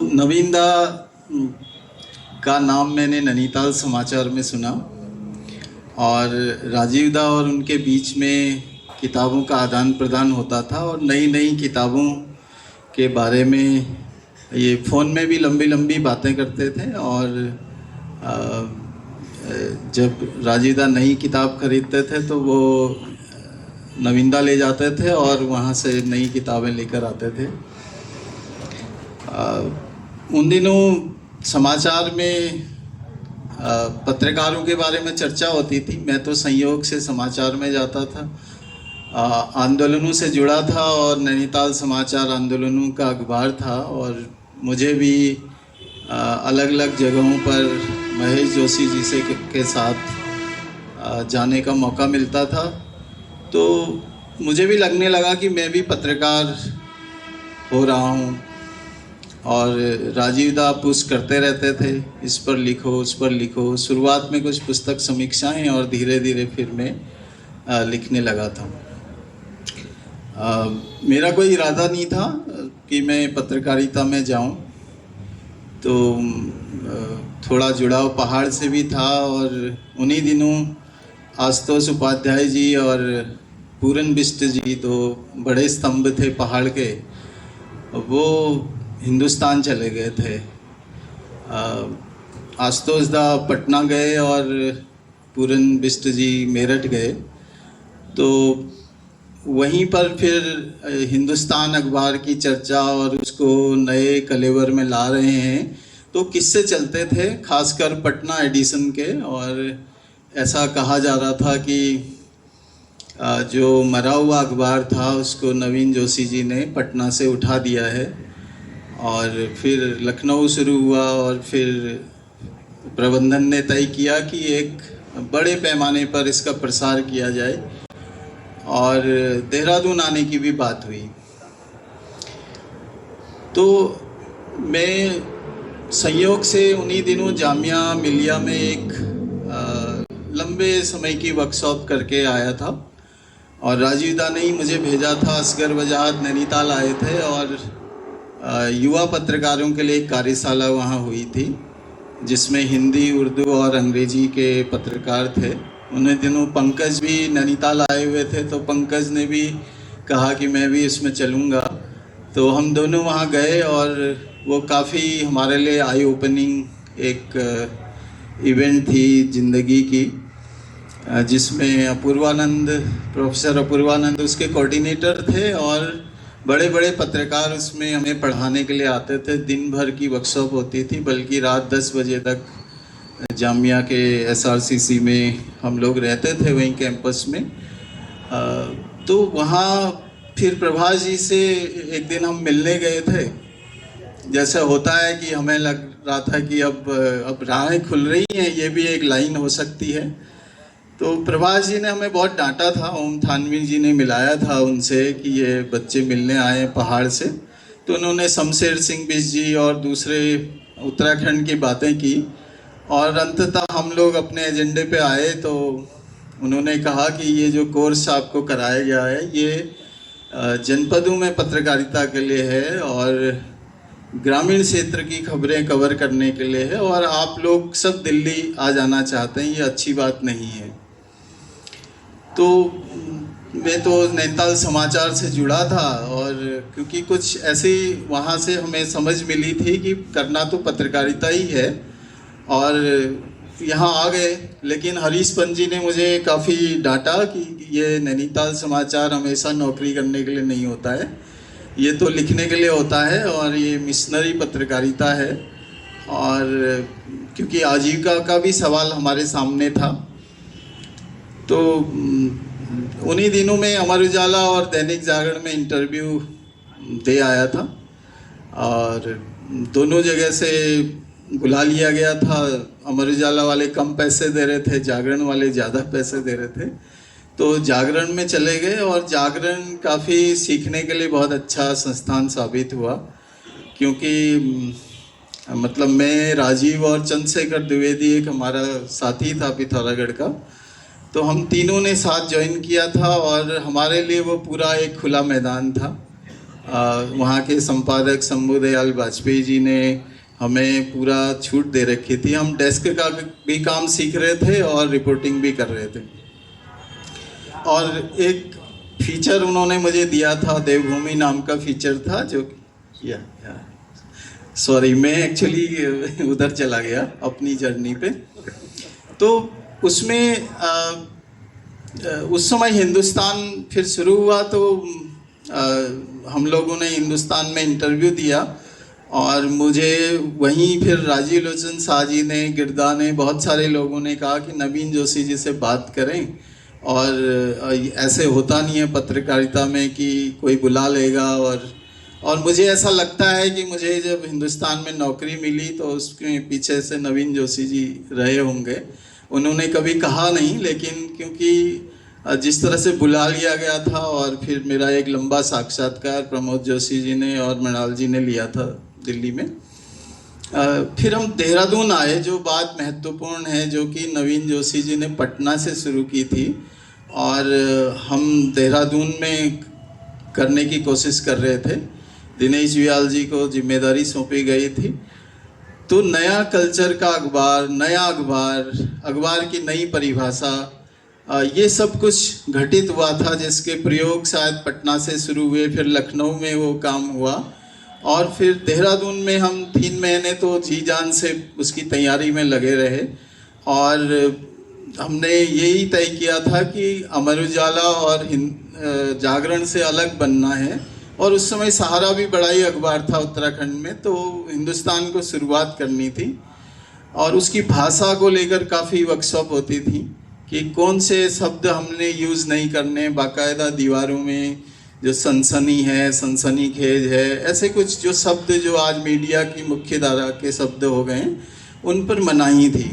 नवीन दा का नाम मैंने नैनीताल समाचार में सुना और राजीव दा और उनके बीच में किताबों का आदान प्रदान होता था और नई नई किताबों के बारे में ये फ़ोन में भी लंबी लंबी बातें करते थे। और जब राजीव दा नई किताब खरीदते थे तो वो नवीन दा ले जाते थे और वहाँ से नई किताबें लेकर आते थे। उन दिनों समाचार में पत्रकारों के बारे में चर्चा होती थी। मैं तो संयोग से समाचार में जाता था, आंदोलनों से जुड़ा था और नैनीताल समाचार आंदोलनों का अखबार था और मुझे भी अलग अलग जगहों पर महेश जोशी जी से के साथ जाने का मौका मिलता था। तो मुझे भी लगने लगा कि मैं भी पत्रकार हो रहा हूँ और राजीव दा पुश करते रहते थे, इस पर लिखो उस पर लिखो। शुरुआत में कुछ पुस्तक समीक्षाएं और धीरे धीरे फिर मैं लिखने लगा था। मेरा कोई इरादा नहीं था कि मैं पत्रकारिता में जाऊं, तो थोड़ा जुड़ाव पहाड़ से भी था और उन्हीं दिनों आशुतोष उपाध्याय जी और पूरन बिष्ट जी, दो बड़े स्तंभ थे पहाड़ के, वो हिंदुस्तान चले गए थे। आशुतोष दा पटना गए और पूरन बिष्ट जी मेरठ गए। तो वहीं पर फिर हिंदुस्तान अखबार की चर्चा और उसको नए कलेवर में ला रहे हैं। तो किस्से चलते थे खासकर पटना एडिशन के, और ऐसा कहा जा रहा था कि जो मरा हुआ अखबार था उसको नवीन जोशी जी ने पटना से उठा दिया है और फिर लखनऊ शुरू हुआ और फिर प्रबंधन ने तय किया कि एक बड़े पैमाने पर इसका प्रसार किया जाए और देहरादून आने की भी बात हुई। तो मैं संयोग से उन्हीं दिनों जामिया मिलिया में एक लंबे समय की वर्कशॉप करके आया था और राजीव दा ने ही मुझे भेजा था। असगर वजाहत नैनीताल आए थे और युवा पत्रकारों के लिए एक कार्यशाला वहाँ हुई थी जिसमें हिंदी, उर्दू और अंग्रेजी के पत्रकार थे। उन्हीं दिनों पंकज भी नैनीताल आए हुए थे, तो पंकज ने भी कहा कि मैं भी इसमें चलूँगा। तो हम दोनों वहाँ गए और वो काफ़ी हमारे लिए आई ओपनिंग एक इवेंट थी ज़िंदगी की, जिसमें प्रोफेसर अपूर्वानंद उसके कोऑर्डिनेटर थे और बड़े बड़े पत्रकार उसमें हमें पढ़ाने के लिए आते थे। दिन भर की वर्कशॉप होती थी, बल्कि रात 10 बजे तक जामिया के SRCC में हम लोग रहते थे, वहीं कैंपस में। तो वहाँ फिर प्रभाष जी से एक दिन हम मिलने गए थे। जैसा होता है कि हमें लग रहा था कि अब राहें खुल रही हैं, ये भी एक लाइन हो सकती है। तो प्रभाष जी ने हमें बहुत डांटा था, ओम थानवी जी ने मिलाया था उनसे कि ये बच्चे मिलने आए हैं पहाड़ से। तो उन्होंने शमशेर सिंह बिष्ट जी और दूसरे उत्तराखंड की बातें की और अंततः हम लोग अपने एजेंडे पे आए। तो उन्होंने कहा कि ये जो कोर्स आपको कराया गया है ये जनपदों में पत्रकारिता के लिए है और ग्रामीण क्षेत्र की खबरें कवर करने के लिए है और आप लोग सब दिल्ली आ जाना चाहते हैं, ये अच्छी बात नहीं है। तो मैं तो नैनीताल समाचार से जुड़ा था और क्योंकि कुछ ऐसी वहाँ से हमें समझ मिली थी कि करना तो पत्रकारिता ही है और यहाँ आ गए। लेकिन हरीश पंत जी ने मुझे काफ़ी डांटा कि ये नैनीताल समाचार हमेशा नौकरी करने के लिए नहीं होता है, ये तो लिखने के लिए होता है और ये मिशनरी पत्रकारिता है। और क्योंकि आजीविका का भी सवाल हमारे सामने था, तो उन्हीं दिनों में अमर उजाला और दैनिक जागरण में इंटरव्यू दे आया था और दोनों जगह से बुला लिया गया था। अमर उजाला वाले कम पैसे दे रहे थे, जागरण वाले ज़्यादा पैसे दे रहे थे। तो जागरण में चले गए और जागरण काफ़ी सीखने के लिए बहुत अच्छा संस्थान साबित हुआ, क्योंकि मतलब मैं, राजीव और चंद्रशेखर द्विवेदी एक हमारा साथी था पिथौरागढ़ का, तो हम तीनों ने साथ ज्वाइन किया था और हमारे लिए वो पूरा एक खुला मैदान था वहाँ के संपादक शंभुदयाल वाजपेयी जी ने हमें पूरा छूट दे रखी थी। हम डेस्क का भी काम सीख रहे थे और रिपोर्टिंग भी कर रहे थे। और एक फीचर उन्होंने मुझे दिया था, देवभूमि नाम का फीचर था, जो सॉरी मैं एक्चुअली उधर चला गया अपनी जर्नी पे। तो उसमें उस समय हिंदुस्तान फिर शुरू हुआ, तो हम लोगों ने हिंदुस्तान में इंटरव्यू दिया और मुझे वहीं फिर राजीव लोचन शाह जी ने, गिरदा ने, बहुत सारे लोगों ने कहा कि नवीन जोशी जी से बात करें, और ऐसे होता नहीं है पत्रकारिता में कि कोई बुला लेगा। और मुझे ऐसा लगता है कि मुझे जब हिंदुस्तान में नौकरी मिली तो उसके पीछे से नवीन जोशी जी रहे होंगे। उन्होंने कभी कहा नहीं, लेकिन क्योंकि जिस तरह से बुला लिया गया था, और फिर मेरा एक लंबा साक्षात्कार प्रमोद जोशी जी ने और मृणाल जी ने लिया था दिल्ली में। फिर हम देहरादून आए, जो बात महत्वपूर्ण है, जो कि नवीन जोशी जी ने पटना से शुरू की थी और हम देहरादून में करने की कोशिश कर रहे थे। दिनेश व्याल जी को जिम्मेदारी सौंपी गई थी। तो नया कल्चर का अखबार, नया अखबार की नई परिभाषा, ये सब कुछ घटित हुआ था, जिसके प्रयोग शायद पटना से शुरू हुए, फिर लखनऊ में वो काम हुआ, और फिर देहरादून में हम 3 महीने तो जी जान से उसकी तैयारी में लगे रहे। और हमने यही तय किया था कि अमर उजाला और जागरण से अलग बनना है। और उस समय सहारा भी बड़ा ही अखबार था उत्तराखंड में, तो हिंदुस्तान को शुरुआत करनी थी। और उसकी भाषा को लेकर काफ़ी वर्कशॉप होती थी कि कौन से शब्द हमने यूज़ नहीं करने, बाकायदा दीवारों में जो सनसनी है, सनसनीखेज है, ऐसे कुछ जो शब्द जो आज मीडिया की मुख्य धारा के शब्द हो गए, उन पर मनाही थी।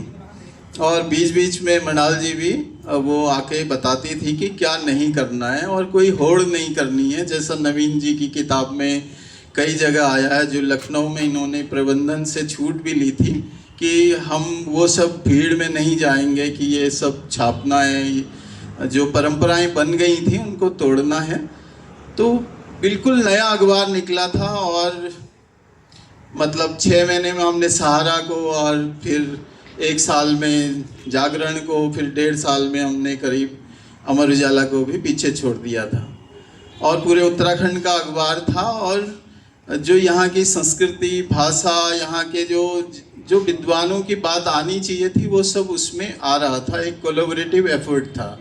और बीच बीच में मृणाल जी भी वो आके बताती थी कि क्या नहीं करना है और कोई होड़ नहीं करनी है, जैसा नवीन जी की किताब में कई जगह आया है, जो लखनऊ में इन्होंने प्रबंधन से छूट भी ली थी कि हम वो सब भीड़ में नहीं जाएंगे कि ये सब छापना है, जो परंपराएं बन गई थी उनको तोड़ना है। तो बिल्कुल नया अखबार निकला था, और मतलब 6 महीने में हमने सहारा को, और फिर 1 साल में जागरण को, फिर 1.5 साल में हमने करीब अमर उजाला को भी पीछे छोड़ दिया था। और पूरे उत्तराखंड का अखबार था, और जो यहाँ की संस्कृति, भाषा, यहाँ के जो विद्वानों की बात आनी चाहिए थी, वो सब उसमें आ रहा था। एक कोलैबोरेटिव एफर्ट था।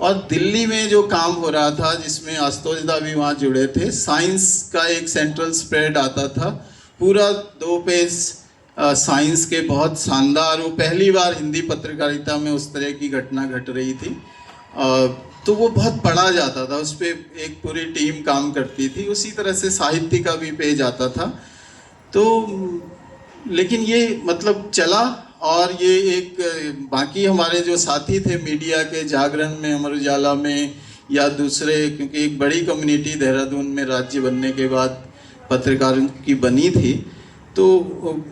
और दिल्ली में जो काम हो रहा था, जिसमें आशुतोष दा भी वहाँ जुड़े थे, साइंस का एक सेंट्रल स्प्रेड आता था, पूरा 2 पेज साइंस के, बहुत शानदार। वो पहली बार हिंदी पत्रकारिता में उस तरह की घटना घट रही थी। तो वो बहुत पढ़ा जाता था, उस पर एक पूरी टीम काम करती थी। उसी तरह से साहित्य का भी पेज आता था। तो लेकिन ये मतलब चला, और ये एक बाकी हमारे जो साथी थे मीडिया के, जागरण में, अमर उजाला में, या दूसरे, क्योंकि एक बड़ी कम्युनिटी देहरादून में राज्य बनने के बाद पत्रकारों की बनी थी, तो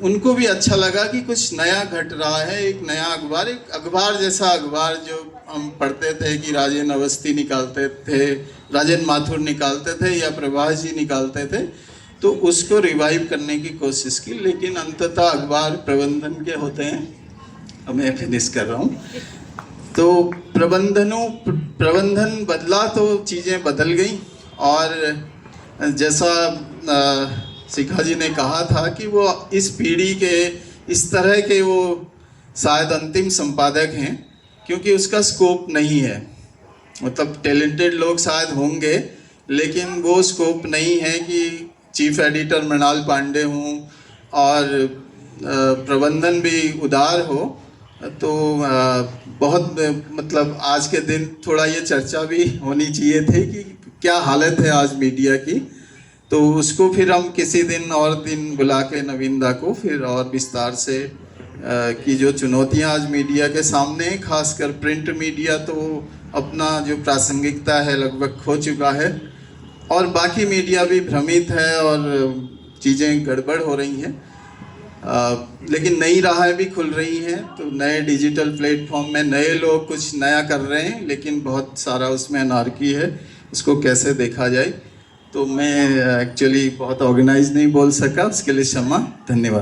उनको भी अच्छा लगा कि कुछ नया घट रहा है। एक नया अखबार, एक अखबार जैसा अखबार जो हम पढ़ते थे कि राजेंद्र अवस्थी निकालते थे, राजेंद्र माथुर निकालते थे, या प्रभास जी निकालते थे, तो उसको रिवाइव करने की कोशिश की। लेकिन अंततः अखबार प्रबंधन के होते हैं। अब मैं फिनिश कर रहा हूँ। तो प्रबंधन बदला तो चीज़ें बदल गई। और जैसा शिखा जी ने कहा था कि वो इस पीढ़ी के, इस तरह के वो शायद अंतिम संपादक हैं, क्योंकि उसका स्कोप नहीं है। मतलब टैलेंटेड लोग शायद होंगे, लेकिन वो स्कोप नहीं है कि चीफ एडिटर मृणाल पांडे हों और प्रबंधन भी उदार हो। तो बहुत मतलब आज के दिन थोड़ा ये चर्चा भी होनी चाहिए थी कि क्या हालत है आज मीडिया की। तो उसको फिर हम किसी दिन और दिन बुला के नवीन दा को फिर और विस्तार से कि जो चुनौतियां आज मीडिया के सामने, खासकर प्रिंट मीडिया तो अपना जो प्रासंगिकता है लगभग खो चुका है, और बाकी मीडिया भी भ्रमित है और चीज़ें गड़बड़ हो रही हैं। लेकिन नई राहें भी खुल रही हैं। तो नए डिजिटल प्लेटफॉर्म में नए लोग कुछ नया कर रहे हैं, लेकिन बहुत सारा उसमें अनारकी है, उसको कैसे देखा जाए। तो मैं एक्चुअली बहुत ऑर्गेनाइज नहीं बोल सका, उसके लिए क्षमा, धन्यवाद।